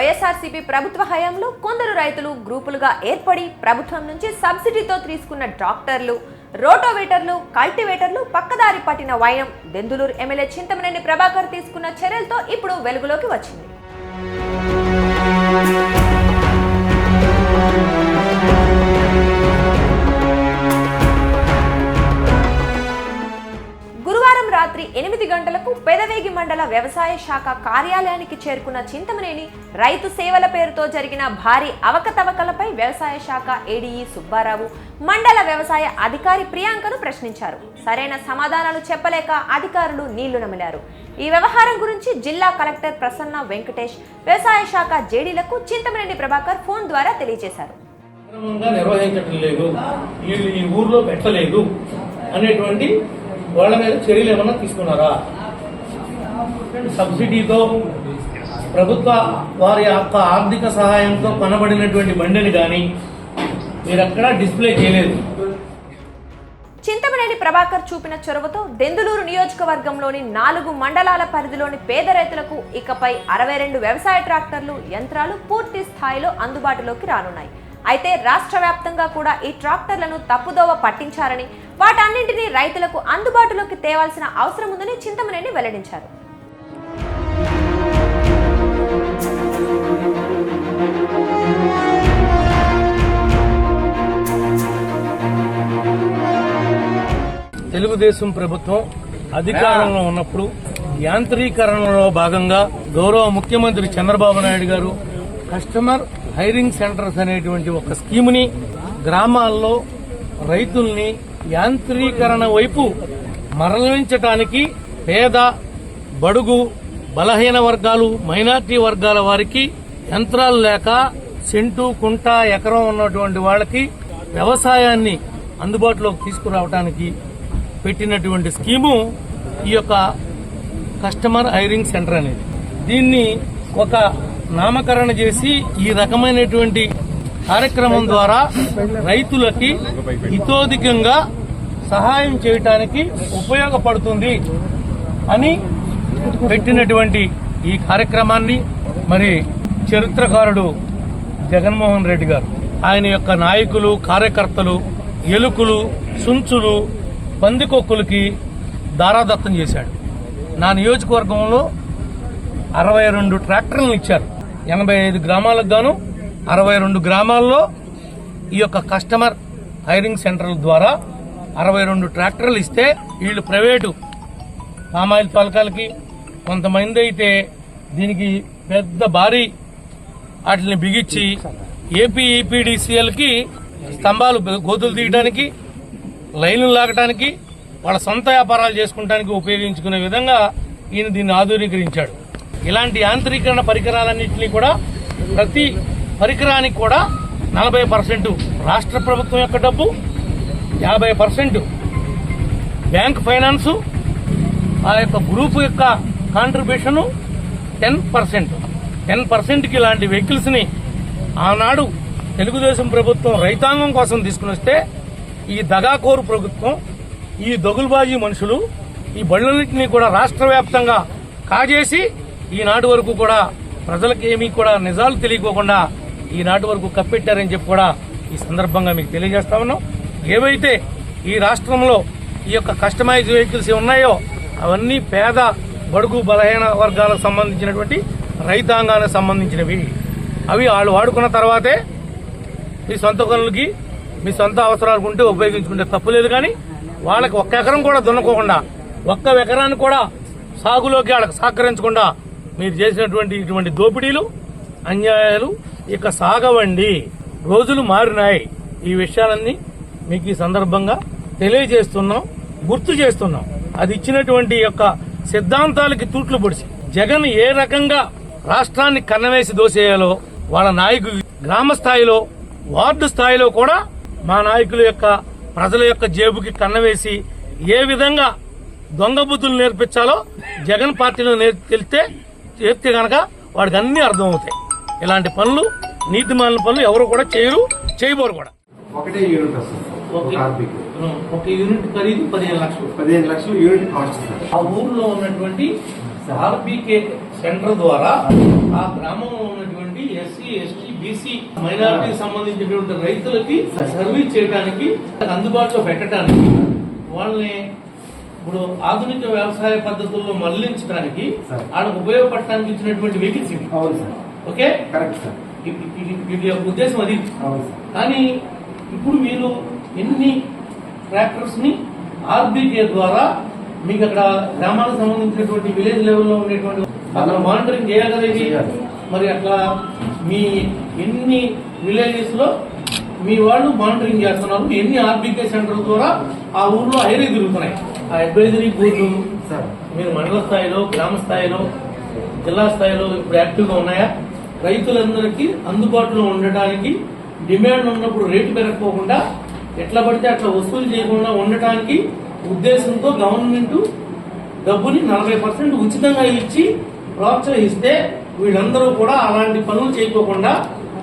వైఎస్ఆర్సీపీ ప్రభుత్వ హయాంలో కొందరు రైతులు గ్రూపులుగా ఏర్పడి ప్రభుత్వం నుంచి సబ్సిడీతో తీసుకున్న ట్రాక్టర్లు, రోటోవేటర్లు, కల్టివేటర్లు పక్కదారి పట్టిన వైనం దెందులూరు ఎమ్మెల్యే చింతమనేని ప్రభాకర్ తీసుకున్న చర్యలతో ఇప్పుడు వెలుగులోకి వచ్చింది. గురువారం రాత్రి 8 గంటలకు పెదవేగి మండల వ్యవసాయ శాఖ కార్యాలయానికి చేరుకున్న చింతమనేని రైతు సేవల పేరుతో జరిగిన భారీ అవకతవకలపై వ్యవసాయ శాఖ ఏడీఈ సుబ్బారావు, మండల వ్యవసాయ అధికారి ప్రియాంకను ప్రశ్నించారు. సరైన సమాధానాలు చెప్పలేక అధికారులు నీళ్లు నమిలారు. ఈ వ్యవహారం గురించి జిల్లా కలెక్టర్ ప్రసన్న వెంకటేష్ వ్యవసాయ శాఖ జేడీలకు చింతమనేని ప్రభాకర్ ఫోన్ ద్వారా తెలియజేశారు. నిర్వహించడం లేదు, ఈ ఊర్లో పెట్టలేదు అనేటువంటి వాళ్ళ మీద చర్యలు ఏమన్నా తీసుకున్నారా? సబ్సిడీతో ప్రభుత్వ వారి యొక్క ఆర్థిక సహాయంతో కొనబడినటువంటి బండిని కానీ మీరక్కడ డిస్ప్లే చేయలేదు. చింతమనేని ప్రభాకర్ చూపిన చొరవతో దెందులూరు నియోజకవర్గంలోని 4 మండలాల పరిధిలోని పేద రైతులకు ఇకపై 62 వ్యవసాయ ట్రాక్టర్లు, యంత్రాలు పూర్తి స్థాయిలో అందుబాటులోకి రానున్నాయి. అయితే రాష్ట్ర వ్యాప్తంగా కూడా ఈ ట్రాక్టర్లను తప్పుదోవ పట్టించారని, వాటన్నింటినీ రైతులకు అందుబాటులోకి తేవాల్సిన అవసరం ఉందని చింతమనేని వెల్లడించారు. తెలుగుదేశం ప్రభుత్వం అధికారంలో ఉన్నప్పుడు యాంత్రీకరణలో భాగంగా గౌరవ ముఖ్యమంత్రి చంద్రబాబు నాయుడు గారు కస్టమర్ హైరింగ్ సెంటర్స్ అనేటువంటి ఒక స్కీమ్ని గ్రామాల్లో రైతుల్ని యాంత్రీకరణ వైపు మరలించడానికి పేద, బడుగు, బలహీన వర్గాలు, మైనార్టీ వర్గాల వారికి యంత్రాలు లేక సెంటు, కుంట, ఎకరం ఉన్నటువంటి వాళ్ళకి వ్యవసాయాన్ని అందుబాటులోకి తీసుకురావడానికి పెట్టినటువంటి స్కీము ఈ యొక్క కస్టమర్ హైరింగ్ సెంటర్ అనేది. దీన్ని ఒక నామకరణ చేసి ఈ రకమైనటువంటి కార్యక్రమం ద్వారా రైతులకి హితోధికంగా సహాయం చేయటానికి ఉపయోగపడుతుంది అని పెట్టినటువంటి ఈ కార్యక్రమాన్ని మరి చరిత్రకారుడు జగన్మోహన్ రెడ్డి గారు, ఆయన యొక్క నాయకులు, కార్యకర్తలు, ఎలుకలు, సుంచులు, పందికొక్కులకి దారాదత్తం చేశాడు. నా నియోజకవర్గంలో 62 ట్రాక్టర్లను ఇచ్చారు. 85 గ్రామాలకు గాను 62 గ్రామాల్లో ఈ యొక్క కస్టమర్ హైరింగ్ సెంటర్ల ద్వారా 62 ట్రాక్టర్లు ఇస్తే వీళ్ళు ప్రైవేటు పామాయిల్ పలకాలకి, కొంతమంది అయితే దీనికి పెద్ద భారీ వాటిని బిగించి ఏపీఈపీడీసీఎల్కి స్తంభాలు గోతులు తీయడానికి, లైన్లు లాగటానికి, వాళ్ళ సొంత వ్యాపారాలు చేసుకుంటానికి ఉపయోగించుకునే విధంగా ఈయన దీన్ని ఆధునీకరించాడు. ఇలాంటి యాంత్రీకరణ పరికరాలన్నింటినీ కూడా ప్రతి పరికరానికి కూడా 40% రాష్ట్ర ప్రభుత్వం యొక్క డబ్బు, 50% బ్యాంక్ ఫైనాన్సు, ఆ యొక్క గ్రూప్ యొక్క కాంట్రిబ్యూషను 10%కి ఇలాంటి వెహికల్స్ ని ఆనాడు తెలుగుదేశం ప్రభుత్వం రైతాంగం కోసం తీసుకుని వస్తే ఈ దగాకోరు ప్రభుత్వం, ఈ దొగులుబాజీ మనుషులు ఈ బళ్ళన్నింటినీ కూడా రాష్ట్ర వ్యాప్తంగా కాజేసి ఈనాటి వరకు కూడా ప్రజలకు ఏమీ కూడా నిజాలు తెలియకోకుండా ఈనాటి వరకు కప్పెట్టారని చెప్పి కూడా ఈ సందర్భంగా మీకు తెలియజేస్తా ఉన్నాం. ఏవైతే ఈ రాష్ట్రంలో ఈ యొక్క కస్టమైజ్ వెహికల్స్ ఉన్నాయో అవన్నీ పేద, బడుగు, బలహీన వర్గాలకు సంబంధించినటువంటి రైతాంగానికి సంబంధించినవి. అవి వాళ్ళు వాడుకున్న తర్వాతే మీ సొంత పనులకి, మీ సొంత అవసరాలకు ఉంటే ఉపయోగించుకుంటే తప్పులేదు. కానీ వాళ్ళకి 1 ఎకరం కూడా దున్నకోకుండా, 1 ఎకరాన్ని కూడా సాగులోకి వాళ్ళకి సహకరించకుండా మీరు చేసినటువంటి ఇటువంటి దోపిడీలు, అన్యాయాలు ఇక సాగవండి. రోజులు మారినాయి. ఈ విషయాలన్నీ మీకు ఈ సందర్భంగా తెలియజేస్తున్నాం, గుర్తు చేస్తున్నాం. అది ఇచ్చినటువంటి యొక్క సిద్ధాంతాలకి తూట్లు పొడిచి జగన్ ఏ రకంగా రాష్ట్రాన్ని కన్నవేసి దోసేయాలో వాళ్ళ నాయకులు గ్రామ స్థాయిలో, వార్డు స్థాయిలో కూడా మా నాయకుల యొక్క ప్రజల యొక్క జేబుకి కన్నవేసి ఏ విధంగా దొంగ బుద్ధులు నేర్పించాలో జగన్ పార్టీలో చేస్తే గనక వాడికి అన్ని అర్థమవుతాయి. ఇలాంటి పనులు, నీతిమాలిన పనులు ఎవరు కూడా చేయబోరు కూడా. ఒక యూనిట్ ఖరీదు 15 లక్షలు యూనిట్ కాస్ట్. ఆ ఊర్లో ఉన్నటువంటి ఆర్బీకే సెంటర్ ద్వారా ఆ గ్రామంలో ఉన్నటువంటి ఎస్సీ, ఎస్టీ, బీసీ మైనారిటీకి సంబంధించినటువంటి రైతులకి సర్వీస్ చేయడానికి అందుబాటులో పెట్టడానికి వాళ్ళని ఇప్పుడు ఆధునిక వ్యవసాయ పద్ధతుల్లో మళ్లించడానికి వాళ్ళకు ఉపయోగపడటానికి ఇచ్చినటువంటి వెహికల్స్ ఇవి. ఓకే, వీటి యొక్క ఉద్దేశం అది. కానీ ఇప్పుడు మీరు ఎన్ని ట్రాక్టర్స్ ని ఆర్బీకే ద్వారా మీకు అక్కడ గ్రామాలకు సంబంధించినటువంటి విలేజ్ లెవెల్లో ఉండేటువంటి అక్కడ మానిటరింగ్ చేయాలి కదా ఇది. మరి అట్లా మీ ఎన్ని విలేజెస్ లో మీ వాళ్ళు మానిటరింగ్ చేస్తున్నారు, ఎన్ని ఆర్బీకే సెంటర్ ద్వారా ఆ ఊర్లో హైరీ తిరుగుతున్నాయి, ఆ అడ్వైజరీ బోర్డు మీరు మండల స్థాయిలో, గ్రామ స్థాయిలో, జిల్లా స్థాయిలో ఇప్పుడు యాక్టివ్ గా ఉన్నాయా? రైతులందరికీ అందుబాటులో ఉండటానికి డిమాండ్ ఉన్నప్పుడు రేటు పెరగకపోకుండా ఎట్లా పడితే అట్లా వసూలు చేయకుండా ఉండటానికి ఉద్దేశంతో గవర్నమెంట్ డబ్బుని 40% ఉచితంగా ఇచ్చి ప్రోత్సహిస్తే వీళ్ళందరూ కూడా అలాంటి పనులు చేయకోకుండా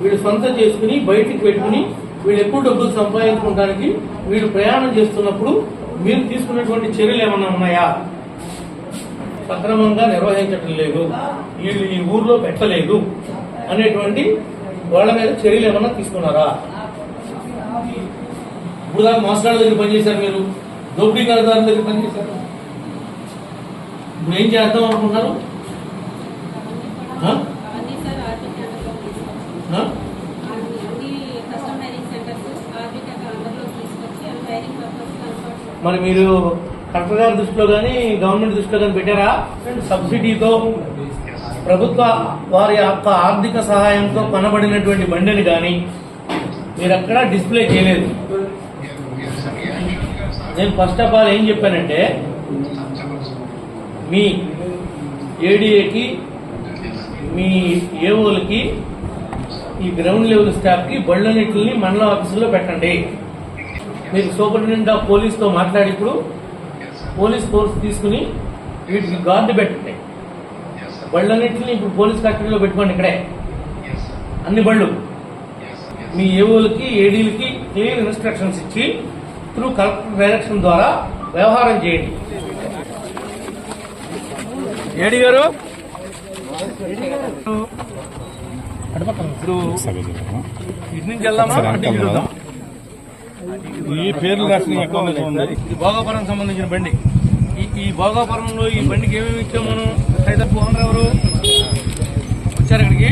వీళ్ళు సొంత చేసుకుని బయటికి పెట్టుకుని వీళ్ళు ఎక్కువ డబ్బులు సంపాదించుకోవడానికి వీళ్ళు ప్రయాణం చేస్తున్నప్పుడు మీరు తీసుకున్నటువంటి చర్యలు ఏమన్నా ఉన్నాయా? సక్రమంగా నిర్వహించడం లేదు, వీళ్ళు ఈ ఊర్లో పెట్టలేదు అనేటువంటి వాళ్ళ మీద చర్యలు ఏమన్నా తీసుకున్నారా? ఇప్పుడు దాకా మోసగాళ్ళ దగ్గర పనిచేశారు, మీరు దోపిడీదారుల దగ్గర పనిచేశారు, ఇప్పుడు ఏం చేద్దాం అనుకున్నారు? మరి మీరు కలెక్టర్ గారి దృష్టిలో కానీ గవర్నమెంట్ దృష్టిలో కానీ పెట్టారా? సబ్సిడీతో ప్రభుత్వ వారి యొక్క ఆర్థిక సహాయంతో కొనబడినటువంటి బండిని కానీ మీరు అక్కడ డిస్ప్లే చేయలేదు. నేను ఫస్ట్ ఆఫ్ ఆల్ ఏం చెప్పానంటే మీ ఏడీఏకి, మీ ఏఓలకి, ఈ గ్రౌండ్ లెవెల్ స్టాఫ్కి బళ్ళన్నింటిని మండల ఆఫీసులో పెట్టండి. మీరు సూపరింటెండెంట్ ఆఫ్ పోలీస్తో మాట్లాడి ఇప్పుడు పోలీస్ ఫోర్స్ తీసుకుని వీటికి గార్డు పెట్టండి. బళ్ళన్నింటినీ ఇప్పుడు పోలీస్ కస్టడీలో పెట్టుకోండి. ఇక్కడే అన్ని బళ్ళు మీ ఏఓలకి, ఏడీలకి క్లియర్ ఇన్స్ట్రక్షన్స్ ఇచ్చి త్రూ కలెక్టర్ డైరెక్షన్ ద్వారా వ్యవహారం చేయండి. ఏడీ గారు ఇప్పుడు ఇటు నుంచి వెళ్దామా, అటు నుంచి వెళ్దాం? ఈ పేర్లు రాసిన అకౌంట్ ఉంది. ఇది భోగాపురం సంబంధించిన బండి. ఈ భోగాపురంలో ఈ బండికి ఏమేమి ఇచ్చాం మనం? హైదరాబాద్ ఓనర్ ఎవరు వచ్చారు ఇక్కడికి?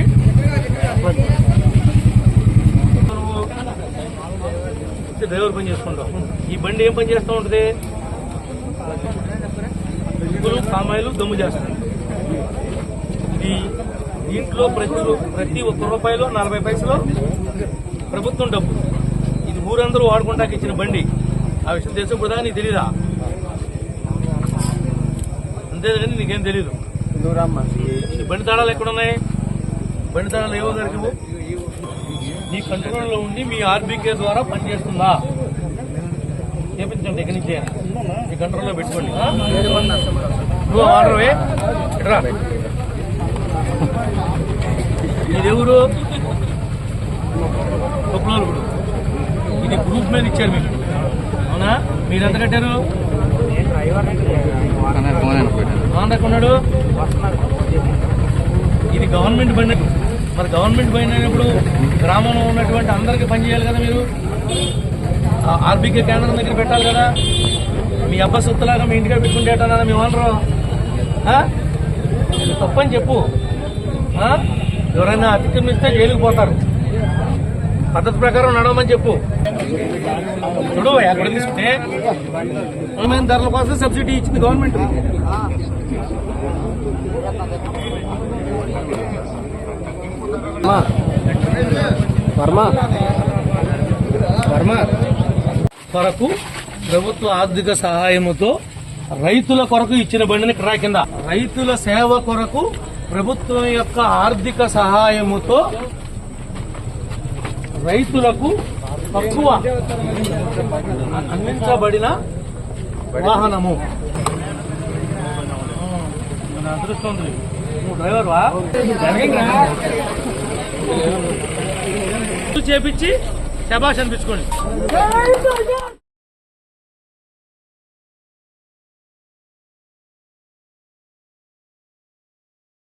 డ్రైవర్ పని చేసుకుంటాం. ఈ బండి ఏం పని చేస్తూ ఉంటుంది? ఉప్పులు, కామాయిలు దమ్ము చేస్తుంది. ఇది దీంట్లో ప్రతి ఒక్క రూపాయలో 40 పైసలు ప్రభుత్వం డబ్బు. ఇది ఊరందరూ వాడుకుంటాకి ఇచ్చిన బండి. ఆ విషయం తెలిసి ఇప్పుడు నీకు తెలీదా? అంతేగాని నీకేం తెలీదు. ఈ బండి తాళాలు ఎక్కడున్నాయి? బండి తాళాలు ఏవో గారికి మీ కంట్రోల్లో ఉండి మీ ఆర్బీకే ద్వారా పనిచేస్తుందా చేపించండి. ఎక్కడి నుంచి మీ కంట్రోల్లో పెట్టుకోండి. నువ్వు ఆర్డర్వే ఎట్రా. ఇదెవరు? కొప్పులూరు. ఇది గ్రూప్ మీద ఇచ్చారు మీకు, అవునా? మీరు ఎంత కట్టారు? కొన్నాడు. ఇది గవర్నమెంట్ బండి. మరి గవర్నమెంట్ బండి అయినప్పుడు గ్రామంలో ఉన్నటువంటి అందరికీ పని చేయాలి కదా. మీరు ఆర్బీకే కేంద్రం దగ్గర పెట్టాలి కదా. మీ అబ్బా సొత్తులాగా మీ ఇంటికి పెట్టుకుంటేటా మీ ఓనరు? ఇది తప్పని చెప్పు. ఎవరైనా అతిక్రమిస్తే జైలుకు పోతారు. పద్ధతి ప్రకారం నడవమని చెప్పు. చూడు, ఎక్కడ తీసుకుంటే అమ్మైన ధరల కోసం సబ్సిడీ ఇచ్చింది గవర్నమెంట్. కొరకు ప్రభుత్వ ఆర్థిక సహాయముతో రైతుల కొరకు ఇచ్చిన బండిని క్రా కింద రైతుల సేవ కొరకు ప్రభుత్వం యొక్క ఆర్థిక సహాయముతో రైతులకు తక్కువ అందించబడిన వాహనము. అదృష్టం నువ్వు డ్రైవర్ వా చేపించి శబాష్ అనిపించుకోండి.